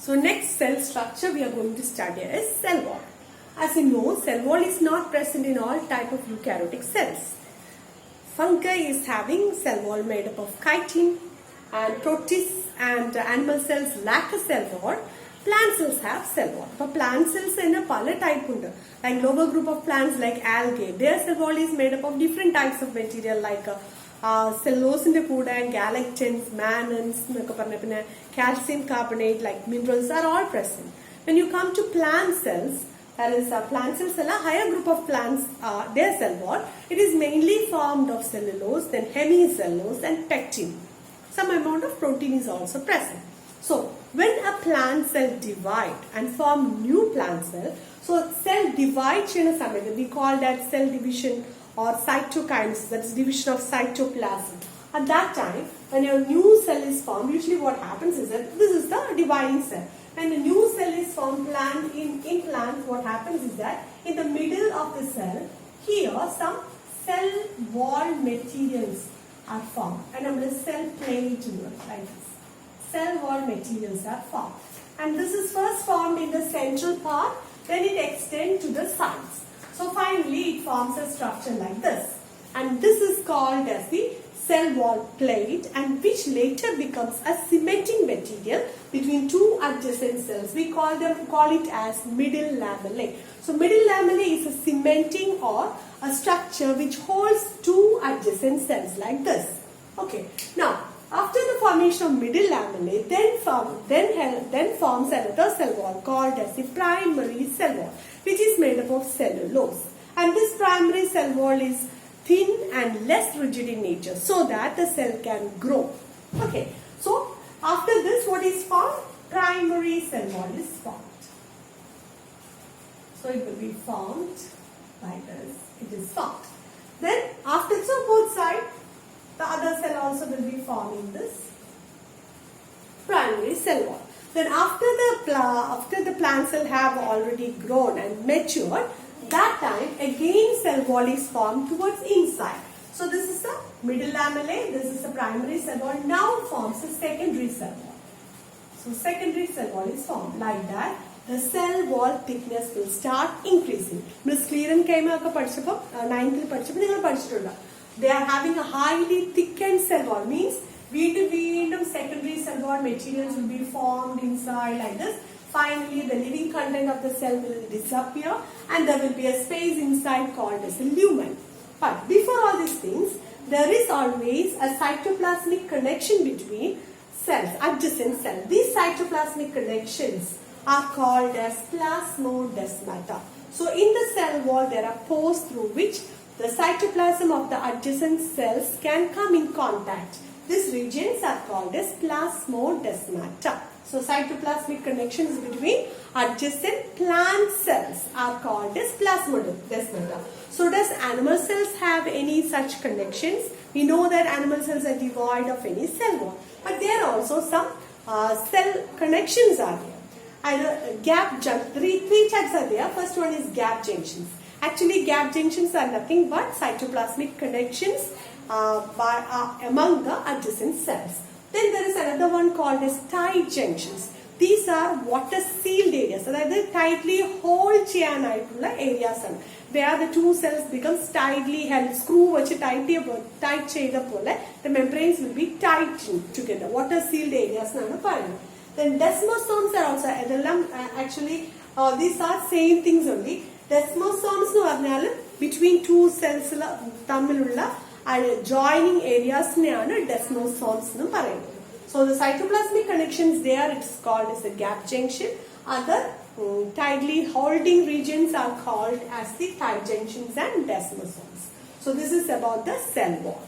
So next cell structure we are going to study is cell wall. As you know, cell wall is not present in all type of eukaryotic cells. Fungi is having cell wall made up of chitin, and protists and animal cells lack a cell wall. Plant cells have cell wall. For plant cells in a pala type undu. Like lower group of plants like algae, their cell wall is made up of different types of material like cellulose in the food and galactins, mannans, calcium carbonate like minerals are all present. When you come to plant cells, that is plant cells, a higher group of plants, their cell wall, it is mainly formed of cellulose, then hemicellulose and pectin. Some amount of protein is also present. So when a plant cell divide and form new plant cell, so cell divide we call that cell division or cytokinesis, that is division of cytoplasm. At that time, when a new cell is formed, usually what happens is that this is the dividing cell. When a new cell is formed in plants, what happens is that in the middle of the cell, here some cell wall materials are formed. And the cell plate like this. Cell wall materials are formed. And this is first formed in the central part, then it extends to the sides. So finally it forms a structure like this. And this is called as the cell wall plate, and which later becomes a cementing material between two adjacent cells. We call it as middle lamellae. So middle lamellae is a cementing or a structure which holds two adjacent cells like this. Okay. Now after the formation of middle lamellae, then forms another cell wall called as the primary cell wall, which is made up of cellulose. And this primary cell wall is thin and less rigid in nature, so that the cell can grow. Okay, so after this, what is formed? Primary cell wall is formed. So it will be formed like this. It is formed. Then after, so both sides, the other cell also will be forming this primary cell wall. Then after the plant cell have already grown and matured, that time again cell wall is formed towards inside. So this is the middle lamellae, this is the primary cell wall, now forms a secondary cell wall. So secondary cell wall is formed like that. The cell wall thickness will start increasing. Scleran came out 9th they are having a highly thickened cell wall, means secondary cell wall materials will be formed inside like this. Finally, the living content of the cell will disappear and there will be a space inside called as a lumen. But before all these things, there is always a cytoplasmic connection between cells, adjacent cells. These cytoplasmic connections are called as plasmodesmata. So in the cell wall, there are pores through which the cytoplasm of the adjacent cells can come in contact. These regions are called as plasmodesmata. So cytoplasmic connections between adjacent plant cells are called as plasmodesmata. So does animal cells have any such connections? We know that animal cells are devoid of any cell wall. But there are also some cell connections are there. Either three types are there. First one is gap junctions. Actually, gap junctions are nothing but cytoplasmic connections among the adjacent cells. Then there is another one called as tight junctions. These are water sealed areas. So that is tightly hold areas. Where the two cells becomes tightly held, screw tight the membranes will be tightened together. Water sealed areas. Then desmosomes are also actually these are same things only. Desmosomes between two cells joining areas desmosomes. So the cytoplasmic connections there, it is called as a gap junction. Other tightly holding regions are called as the tight junctions and desmosomes. So this is about the cell wall.